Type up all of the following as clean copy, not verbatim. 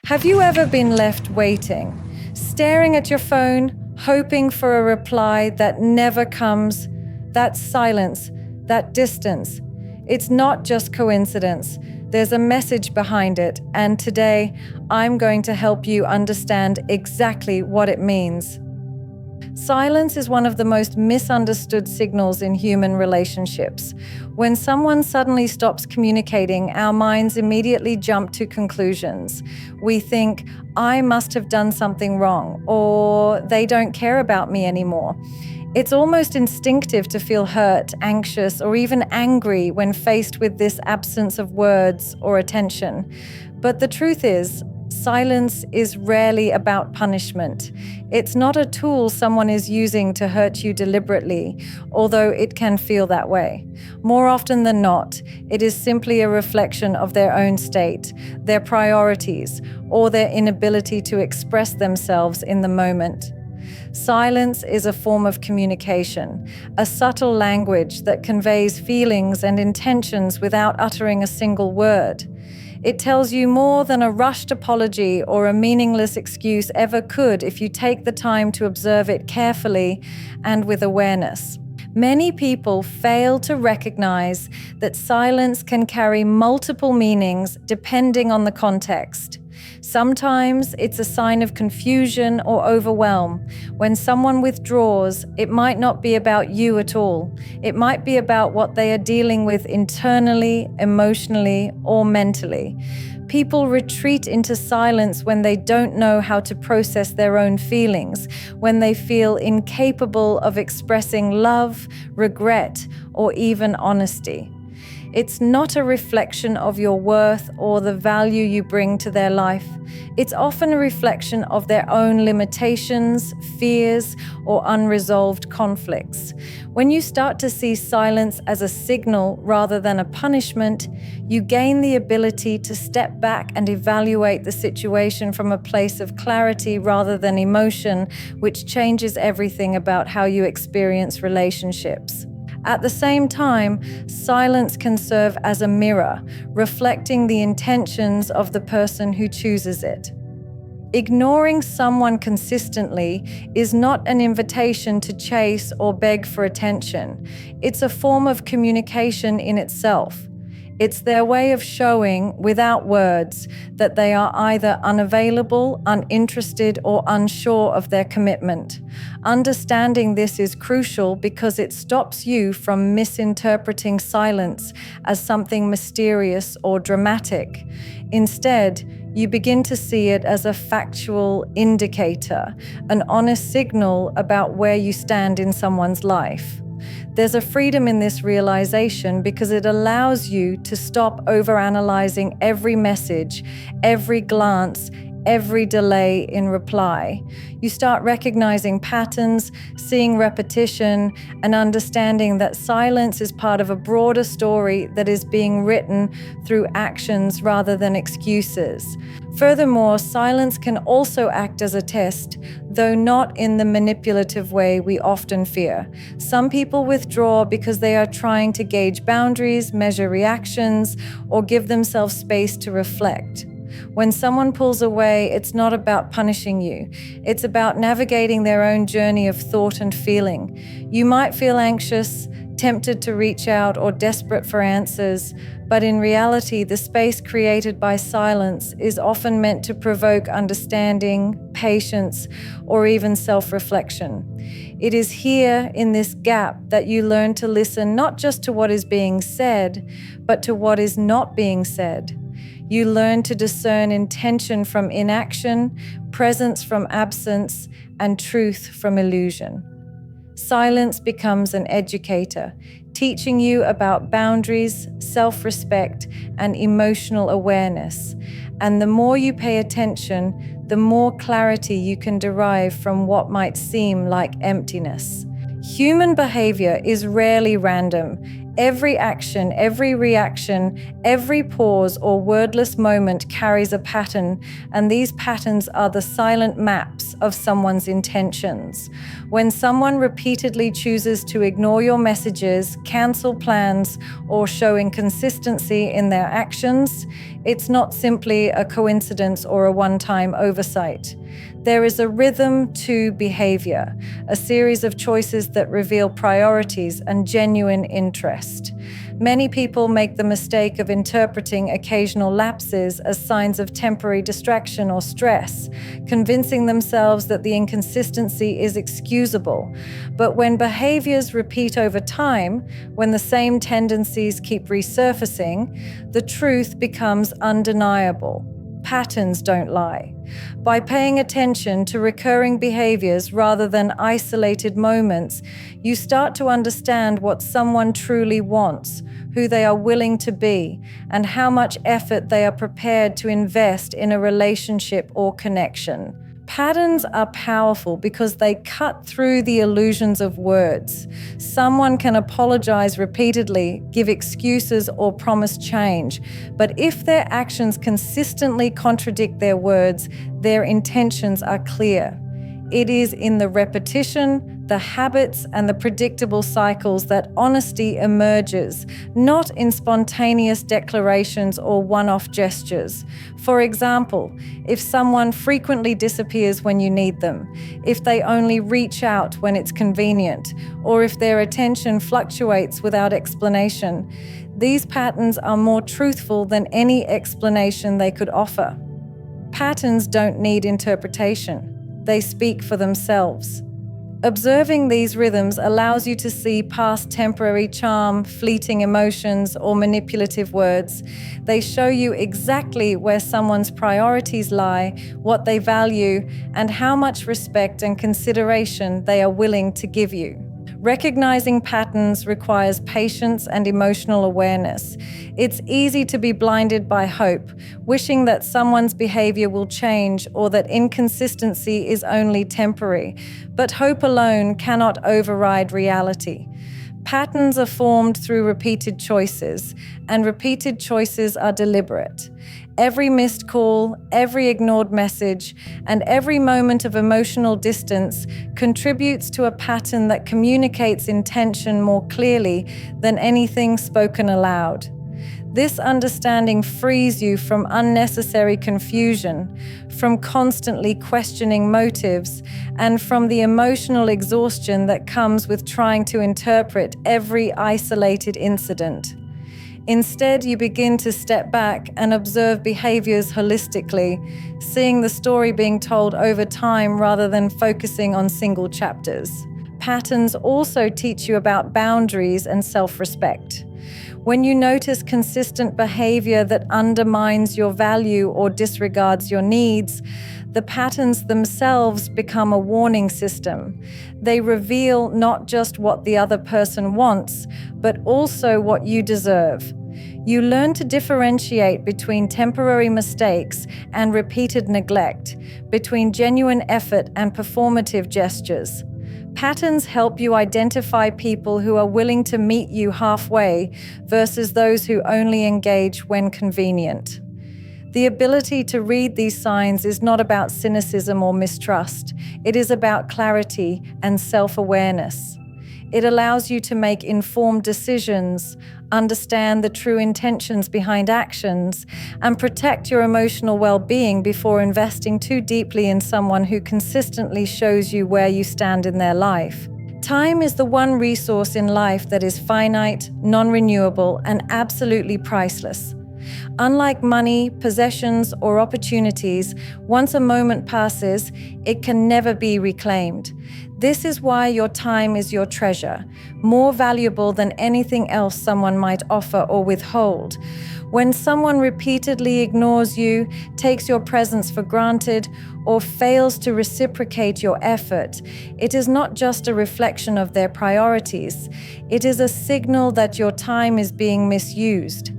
Have you ever been left waiting, staring at your phone, hoping for a reply that never comes? That silence, that distance. It's not just coincidence. There's a message behind it, and today I'm going to help you understand exactly what it means. Silence is one of the most misunderstood signals in human relationships. When someone suddenly stops communicating, our minds immediately jump to conclusions. We think, I must have done something wrong, or they don't care about me anymore. It's almost instinctive to feel hurt, anxious, or even angry when faced with this absence of words or attention. But the truth is, silence is rarely about punishment. It's not a tool someone is using to hurt you deliberately, although it can feel that way. More often than not, it is simply a reflection of their own state, their priorities, or their inability to express themselves in the moment. Silence is a form of communication, a subtle language that conveys feelings and intentions without uttering a single word. It tells you more than a rushed apology or a meaningless excuse ever could if you take the time to observe it carefully and with awareness. Many people fail to recognize that silence can carry multiple meanings depending on the context. Sometimes it's a sign of confusion or overwhelm. When someone withdraws, it might not be about you at all. It might be about what they are dealing with internally, emotionally, or mentally. People retreat into silence when they don't know how to process their own feelings, when they feel incapable of expressing love, regret, or even honesty. It's not a reflection of your worth or the value you bring to their life. It's often a reflection of their own limitations, fears, or unresolved conflicts. When you start to see silence as a signal rather than a punishment, you gain the ability to step back and evaluate the situation from a place of clarity rather than emotion, which changes everything about how you experience relationships. At the same time, silence can serve as a mirror, reflecting the intentions of the person who chooses it. Ignoring someone consistently is not an invitation to chase or beg for attention. It's a form of communication in itself. It's their way of showing, without words, that they are either unavailable, uninterested, or unsure of their commitment. Understanding this is crucial because it stops you from misinterpreting silence as something mysterious or dramatic. Instead, you begin to see it as a factual indicator, an honest signal about where you stand in someone's life. There's a freedom in this realization because it allows you to stop overanalyzing every message, every glance, every delay in reply. You start recognizing patterns, seeing repetition, and understanding that silence is part of a broader story that is being written through actions rather than excuses. Furthermore, silence can also act as a test, though not in the manipulative way we often fear. Some people withdraw because they are trying to gauge boundaries, measure reactions, or give themselves space to reflect. When someone pulls away, it's not about punishing you. It's about navigating their own journey of thought and feeling. You might feel anxious, tempted to reach out, or desperate for answers, but in reality, the space created by silence is often meant to provoke understanding, patience, or even self-reflection. It is here, in this gap, that you learn to listen not just to what is being said, but to what is not being said. You learn to discern intention from inaction, presence from absence, and truth from illusion. Silence becomes an educator, teaching you about boundaries, self-respect, and emotional awareness. And the more you pay attention, the more clarity you can derive from what might seem like emptiness. Human behavior is rarely random. Every action, every reaction, every pause or wordless moment carries a pattern, and these patterns are the silent maps of someone's intentions. When someone repeatedly chooses to ignore your messages, cancel plans, or show inconsistency in their actions, it's not simply a coincidence or a one-time oversight. There is a rhythm to behavior, a series of choices that reveal priorities and genuine interest. Many people make the mistake of interpreting occasional lapses as signs of temporary distraction or stress, convincing themselves that the inconsistency is excusable. But when behaviors repeat over time, when the same tendencies keep resurfacing, the truth becomes undeniable. Patterns don't lie. By paying attention to recurring behaviors rather than isolated moments, you start to understand what someone truly wants, who they are willing to be, and how much effort they are prepared to invest in a relationship or connection. Patterns are powerful because they cut through the illusions of words. Someone can apologize repeatedly, give excuses, or promise change, but if their actions consistently contradict their words, their intentions are clear. It is in the repetition, the habits, and the predictable cycles that honesty emerges, not in spontaneous declarations or one-off gestures. For example, if someone frequently disappears when you need them, if they only reach out when it's convenient, or if their attention fluctuates without explanation, these patterns are more truthful than any explanation they could offer. Patterns don't need interpretation. They speak for themselves. Observing these rhythms allows you to see past temporary charm, fleeting emotions, or manipulative words. They show you exactly where someone's priorities lie, what they value, and how much respect and consideration they are willing to give you. Recognizing patterns requires patience and emotional awareness. It's easy to be blinded by hope, wishing that someone's behavior will change or that inconsistency is only temporary. But hope alone cannot override reality. Patterns are formed through repeated choices, and repeated choices are deliberate. Every missed call, every ignored message, and every moment of emotional distance contributes to a pattern that communicates intention more clearly than anything spoken aloud. This understanding frees you from unnecessary confusion, from constantly questioning motives, and from the emotional exhaustion that comes with trying to interpret every isolated incident. Instead, you begin to step back and observe behaviors holistically, seeing the story being told over time rather than focusing on single chapters. Patterns also teach you about boundaries and self-respect. When you notice consistent behavior that undermines your value or disregards your needs, the patterns themselves become a warning system. They reveal not just what the other person wants, but also what you deserve. You learn to differentiate between temporary mistakes and repeated neglect, between genuine effort and performative gestures. Patterns help you identify people who are willing to meet you halfway versus those who only engage when convenient. The ability to read these signs is not about cynicism or mistrust. It is about clarity and self-awareness. It allows you to make informed decisions, understand the true intentions behind actions, and protect your emotional well-being before investing too deeply in someone who consistently shows you where you stand in their life. Time is the one resource in life that is finite, non-renewable, and absolutely priceless. Unlike money, possessions, or opportunities, once a moment passes, it can never be reclaimed. This is why your time is your treasure, more valuable than anything else someone might offer or withhold. When someone repeatedly ignores you, takes your presence for granted, or fails to reciprocate your effort, it is not just a reflection of their priorities. It is a signal that your time is being misused.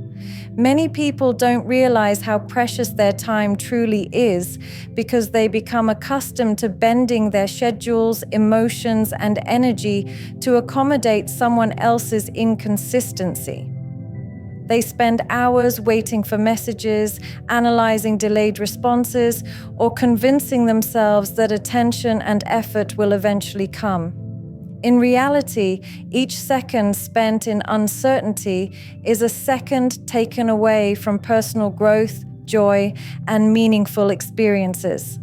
Many people don't realize how precious their time truly is because they become accustomed to bending their schedules, emotions, and energy to accommodate someone else's inconsistency. They spend hours waiting for messages, analyzing delayed responses, or convincing themselves that attention and effort will eventually come. In reality, each second spent in uncertainty is a second taken away from personal growth, joy, and meaningful experiences.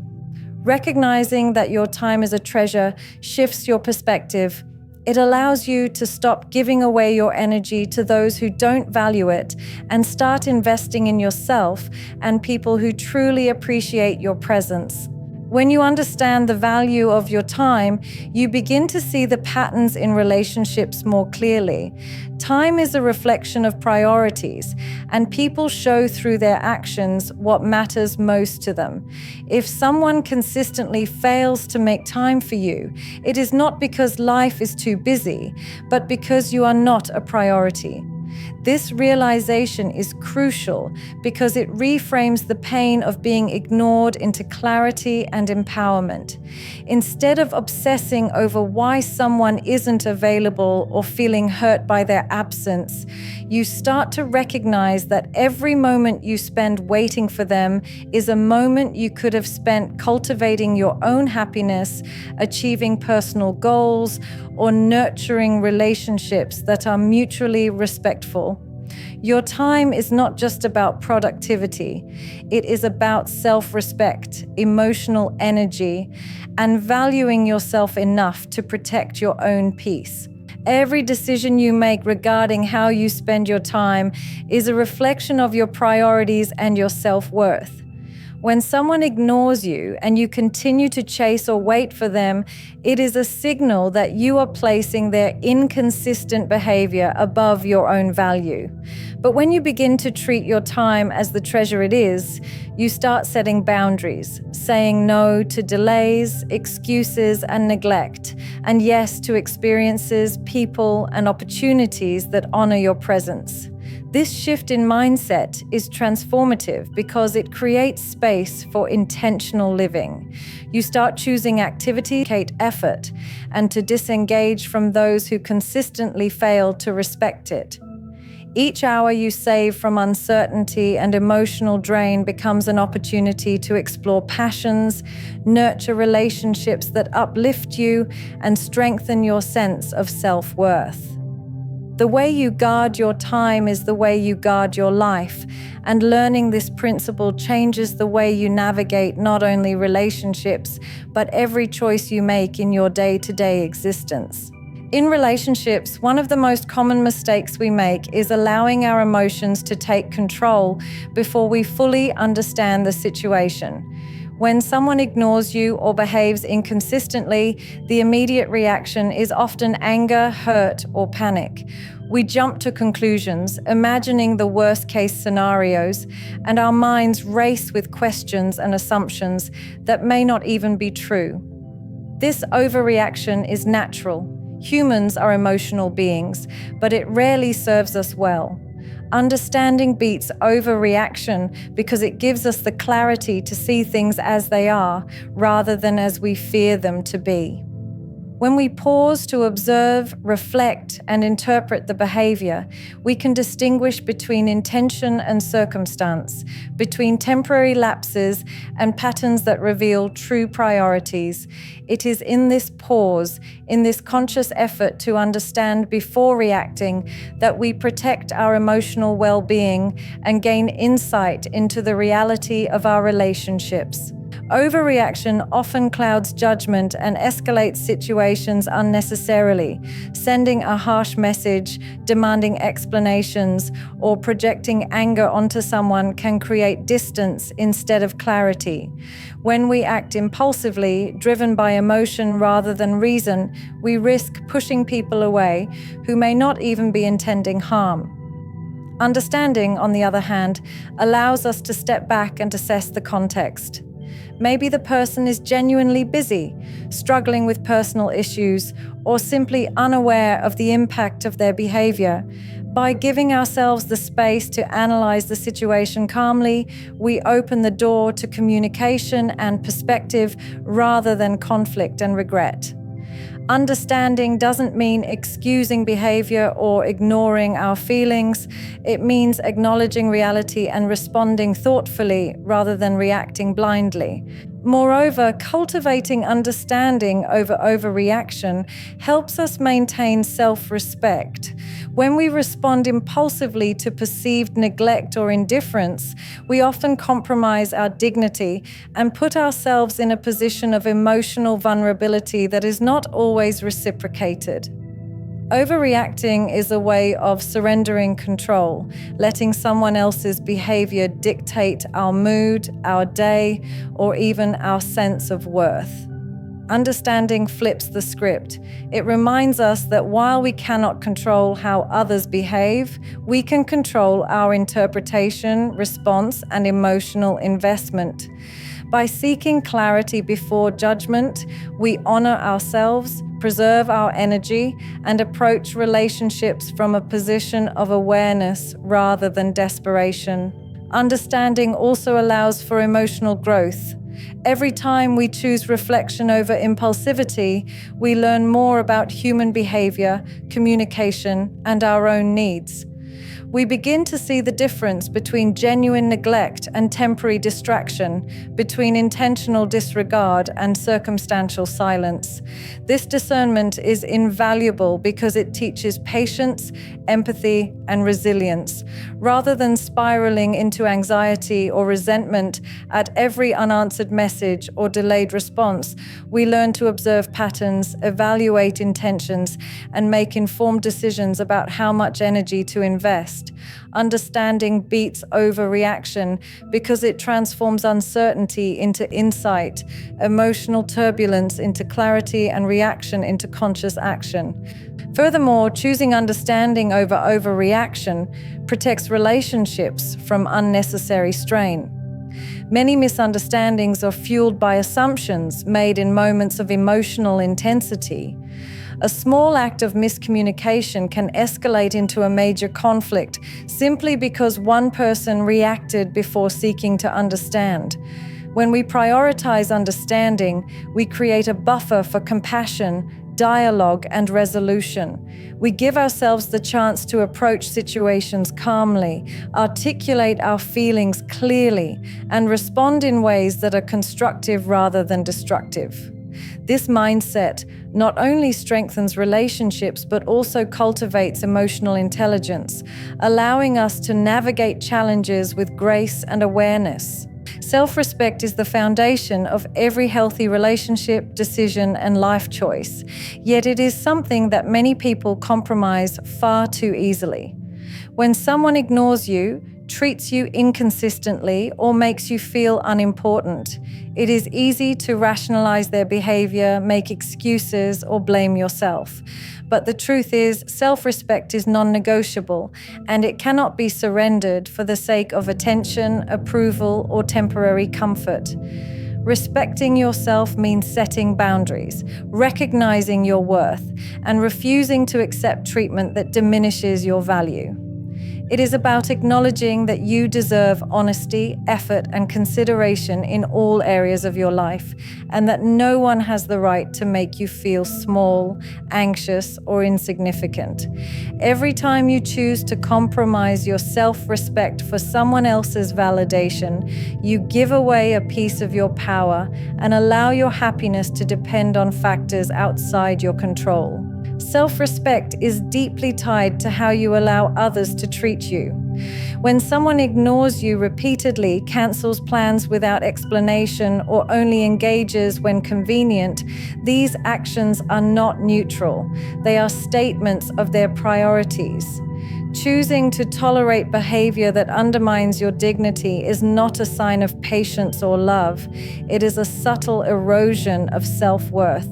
Recognizing that your time is a treasure shifts your perspective. It allows you to stop giving away your energy to those who don't value it and start investing in yourself and people who truly appreciate your presence. When you understand the value of your time, you begin to see the patterns in relationships more clearly. Time is a reflection of priorities, and people show through their actions what matters most to them. If someone consistently fails to make time for you, it is not because life is too busy, but because you are not a priority. This realization is crucial because it reframes the pain of being ignored into clarity and empowerment. Instead of obsessing over why someone isn't available or feeling hurt by their absence, you start to recognize that every moment you spend waiting for them is a moment you could have spent cultivating your own happiness, achieving personal goals, or nurturing relationships that are mutually respectful. Your time is not just about productivity. It is about self-respect, emotional energy, and valuing yourself enough to protect your own peace. Every decision you make regarding how you spend your time is a reflection of your priorities and your self-worth. When someone ignores you and you continue to chase or wait for them, it is a signal that you are placing their inconsistent behavior above your own value. But when you begin to treat your time as the treasure it is, you start setting boundaries, saying no to delays, excuses, and neglect, and yes to experiences, people, and opportunities that honor your presence. This shift in mindset is transformative because it creates space for intentional living. You start choosing activity, effort, and to disengage from those who consistently fail to respect it. Each hour you save from uncertainty and emotional drain becomes an opportunity to explore passions, nurture relationships that uplift you, and strengthen your sense of self-worth. The way you guard your time is the way you guard your life, and learning this principle changes the way you navigate not only relationships, but every choice you make in your day-to-day existence. In relationships, one of the most common mistakes we make is allowing our emotions to take control before we fully understand the situation. When someone ignores you or behaves inconsistently, the immediate reaction is often anger, hurt, or panic. We jump to conclusions, imagining the worst-case scenarios, and our minds race with questions and assumptions that may not even be true. This overreaction is natural. Humans are emotional beings, but it rarely serves us well. Understanding beats overreaction because it gives us the clarity to see things as they are rather than as we fear them to be. When we pause to observe, reflect, and interpret the behavior, we can distinguish between intention and circumstance, between temporary lapses and patterns that reveal true priorities. It is in this pause, in this conscious effort to understand before reacting, that we protect our emotional well-being and gain insight into the reality of our relationships. Overreaction often clouds judgment and escalates situations unnecessarily. Sending a harsh message, demanding explanations, or projecting anger onto someone can create distance instead of clarity. When we act impulsively, driven by emotion rather than reason, we risk pushing people away who may not even be intending harm. Understanding, on the other hand, allows us to step back and assess the context. Maybe the person is genuinely busy, struggling with personal issues, or simply unaware of the impact of their behavior. By giving ourselves the space to analyze the situation calmly, we open the door to communication and perspective rather than conflict and regret. Understanding doesn't mean excusing behavior or ignoring our feelings. It means acknowledging reality and responding thoughtfully rather than reacting blindly. Moreover, cultivating understanding over overreaction helps us maintain self-respect. When we respond impulsively to perceived neglect or indifference, we often compromise our dignity and put ourselves in a position of emotional vulnerability that is not always reciprocated. Overreacting is a way of surrendering control, letting someone else's behavior dictate our mood, our day, or even our sense of worth. Understanding flips the script. It reminds us that while we cannot control how others behave, we can control our interpretation, response, and emotional investment. By seeking clarity before judgment, we honor ourselves, preserve our energy, and approach relationships from a position of awareness rather than desperation. Understanding also allows for emotional growth. Every time we choose reflection over impulsivity, we learn more about human behavior, communication, and our own needs. We begin to see the difference between genuine neglect and temporary distraction, between intentional disregard and circumstantial silence. This discernment is invaluable because it teaches patience, empathy, and resilience. Rather than spiraling into anxiety or resentment at every unanswered message or delayed response, we learn to observe patterns, evaluate intentions, and make informed decisions about how much energy to invest. Understanding beats overreaction because it transforms uncertainty into insight, emotional turbulence into clarity, and reaction into conscious action. Furthermore, choosing understanding over overreaction protects relationships from unnecessary strain. Many misunderstandings are fueled by assumptions made in moments of emotional intensity. A small act of miscommunication can escalate into a major conflict simply because one person reacted before seeking to understand. When we prioritize understanding, we create a buffer for compassion, dialogue, and resolution. We give ourselves the chance to approach situations calmly, articulate our feelings clearly, and respond in ways that are constructive rather than destructive. This mindset not only strengthens relationships but also cultivates emotional intelligence, allowing us to navigate challenges with grace and awareness. Self-respect is the foundation of every healthy relationship, decision, and life choice, yet it is something that many people compromise far too easily. When someone ignores you, treats you inconsistently, or makes you unimportant, unimportant, it is easy to rationalize their behavior, make excuses, or blame yourself. But the truth is, self-respect is non-negotiable, and it cannot be surrendered for the sake of attention, approval, or temporary comfort. Respecting yourself means setting boundaries, recognizing your worth, and refusing to accept treatment that diminishes your value. It is about acknowledging that you deserve honesty, effort, and consideration in all areas of your life, and that no one has the right to make you feel small, anxious, or insignificant. Every time you choose to compromise your self-respect for someone else's validation, you give away a piece of your power and allow your happiness to depend on factors outside your control. Self-respect is deeply tied to how you allow others to treat you. When someone ignores you repeatedly, cancels plans without explanation, or only engages when convenient, these actions are not neutral. They are statements of their priorities. Choosing to tolerate behavior that undermines your dignity is not a sign of patience or love. It is a subtle erosion of self-worth.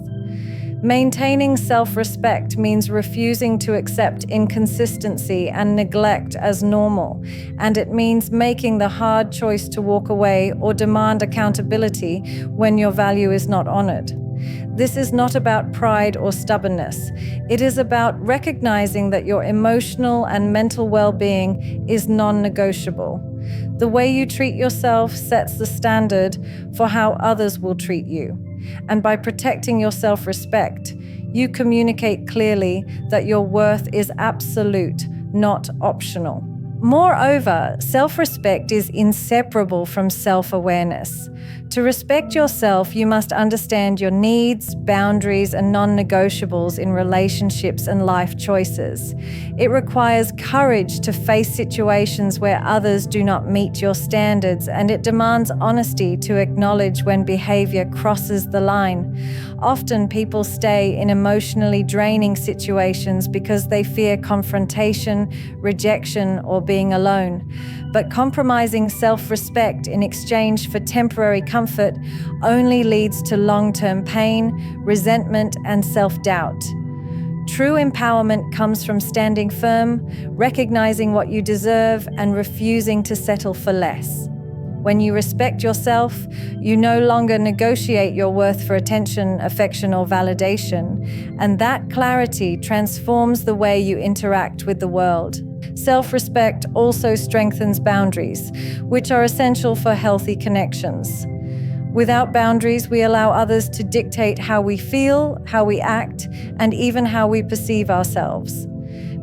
Maintaining self-respect means refusing to accept inconsistency and neglect as normal, and it means making the hard choice to walk away or demand accountability when your value is not honored. This is not about pride or stubbornness. It is about recognizing that your emotional and mental well-being is non-negotiable. The way you treat yourself sets the standard for how others will treat you. And by protecting your self-respect, you communicate clearly that your worth is absolute, not optional. Moreover, self-respect is inseparable from self-awareness. To respect yourself, you must understand your needs, boundaries, and non-negotiables in relationships and life choices. It requires courage to face situations where others do not meet your standards, and it demands honesty to acknowledge when behavior crosses the line. Often, people stay in emotionally draining situations because they fear confrontation, rejection, or being alone. But compromising self-respect in exchange for temporary comfort only leads to long-term pain, resentment, and self-doubt. True empowerment comes from standing firm, recognizing what you deserve, and refusing to settle for less. When you respect yourself, you no longer negotiate your worth for attention, affection, or validation, and that clarity transforms the way you interact with the world. Self-respect also strengthens boundaries, which are essential for healthy connections. Without boundaries, we allow others to dictate how we feel, how we act, and even how we perceive ourselves.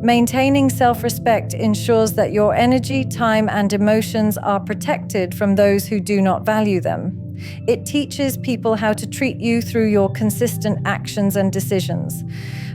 Maintaining self-respect ensures that your energy, time, and emotions are protected from those who do not value them. It teaches people how to treat you through your consistent actions and decisions.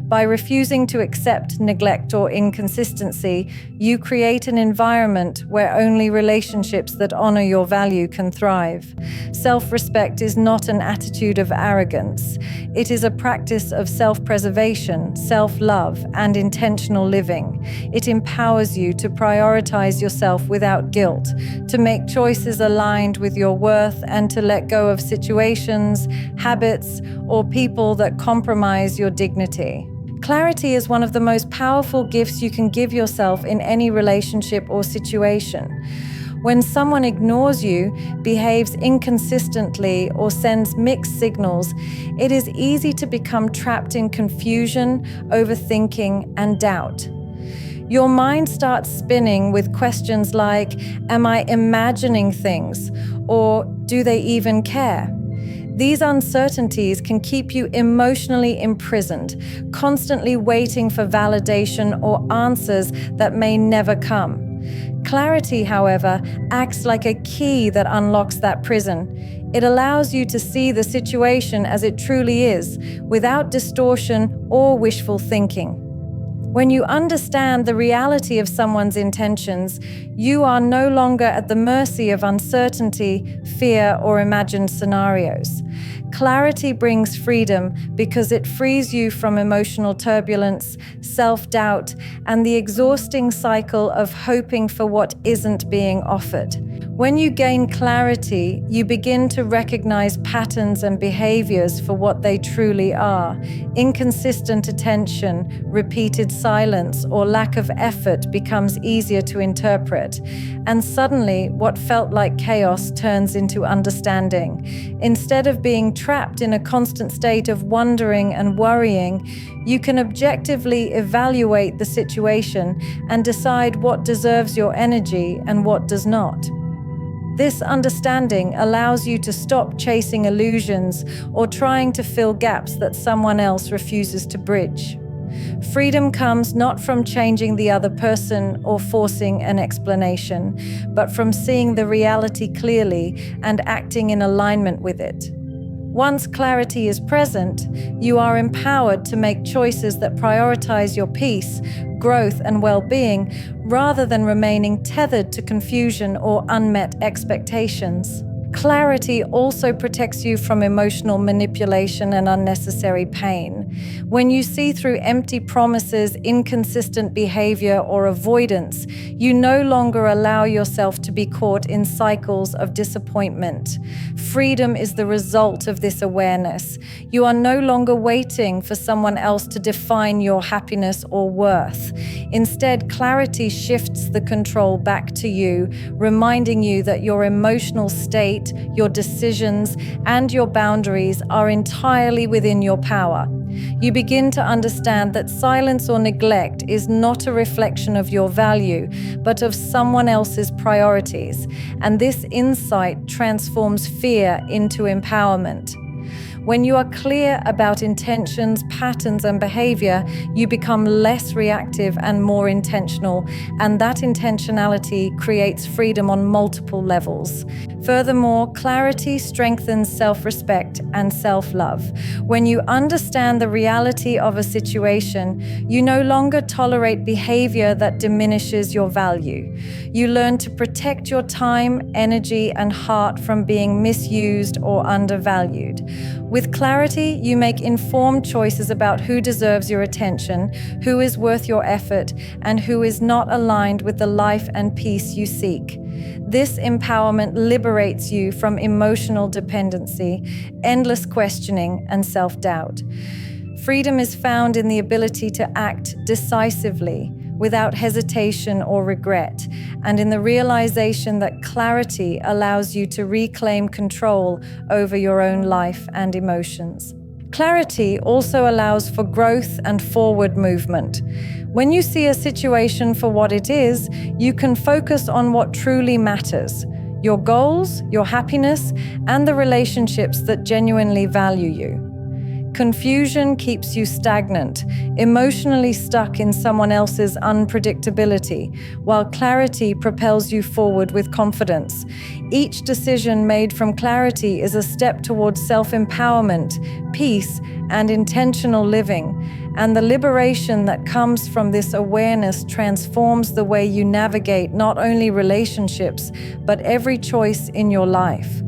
By refusing to accept neglect or inconsistency, you create an environment where only relationships that honor your value can thrive. Self-respect is not an attitude of arrogance. It is a practice of self-preservation, self-love, and intentional living. It empowers you to prioritize yourself without guilt, to make choices aligned with your worth, and to let go of situations, habits, or people that compromise your dignity. Clarity is one of the most powerful gifts you can give yourself in any relationship or situation. When someone ignores you, behaves inconsistently, or sends mixed signals, it is easy to become trapped in confusion, overthinking, and doubt. Your mind starts spinning with questions like, am I imagining things? Or do they even care? These uncertainties can keep you emotionally imprisoned, constantly waiting for validation or answers that may never come. Clarity, however, acts like a key that unlocks that prison. It allows you to see the situation as it truly is, without distortion or wishful thinking. When you understand the reality of someone's intentions, you are no longer at the mercy of uncertainty, fear, or imagined scenarios. Clarity brings freedom because it frees you from emotional turbulence, self-doubt, and the exhausting cycle of hoping for what isn't being offered. When you gain clarity, you begin to recognize patterns and behaviors for what they truly are. Inconsistent attention, repeated silence, or lack of effort becomes easier to interpret. And suddenly, what felt like chaos turns into understanding. Instead of being trapped in a constant state of wondering and worrying, you can objectively evaluate the situation and decide what deserves your energy and what does not. This understanding allows you to stop chasing illusions or trying to fill gaps that someone else refuses to bridge. Freedom comes not from changing the other person or forcing an explanation, but from seeing the reality clearly and acting in alignment with it. Once clarity is present, you are empowered to make choices that prioritize your peace, growth, and well-being, rather than remaining tethered to confusion or unmet expectations. Clarity also protects you from emotional manipulation and unnecessary pain. When you see through empty promises, inconsistent behavior, or avoidance, you no longer allow yourself to be caught in cycles of disappointment. Freedom is the result of this awareness. You are no longer waiting for someone else to define your happiness or worth. Instead, clarity shifts the control back to you, reminding you that your emotional state, state, your decisions, and your boundaries are entirely within your power. You begin to understand that silence or neglect is not a reflection of your value, but of someone else's priorities. And this insight transforms fear into empowerment. When you are clear about intentions, patterns, and behavior, you become less reactive and more intentional, and that intentionality creates freedom on multiple levels. Furthermore, clarity strengthens self-respect and self-love. When you understand the reality of a situation, you no longer tolerate behavior that diminishes your value. You learn to protect your time, energy, and heart from being misused or undervalued. With clarity, you make informed choices about who deserves your attention, who is worth your effort, and who is not aligned with the life and peace you seek. This empowerment liberates you from emotional dependency, endless questioning, and self-doubt. Freedom is found in the ability to act decisively, without hesitation or regret, and in the realization that clarity allows you to reclaim control over your own life and emotions. Clarity also allows for growth and forward movement. When you see a situation for what it is, you can focus on what truly matters: your goals, your happiness, and the relationships that genuinely value you. Confusion keeps you stagnant, emotionally stuck in someone else's unpredictability, while clarity propels you forward with confidence. Each decision made from clarity is a step towards self-empowerment, peace, and intentional living. And the liberation that comes from this awareness transforms the way you navigate not only relationships, but every choice in your life.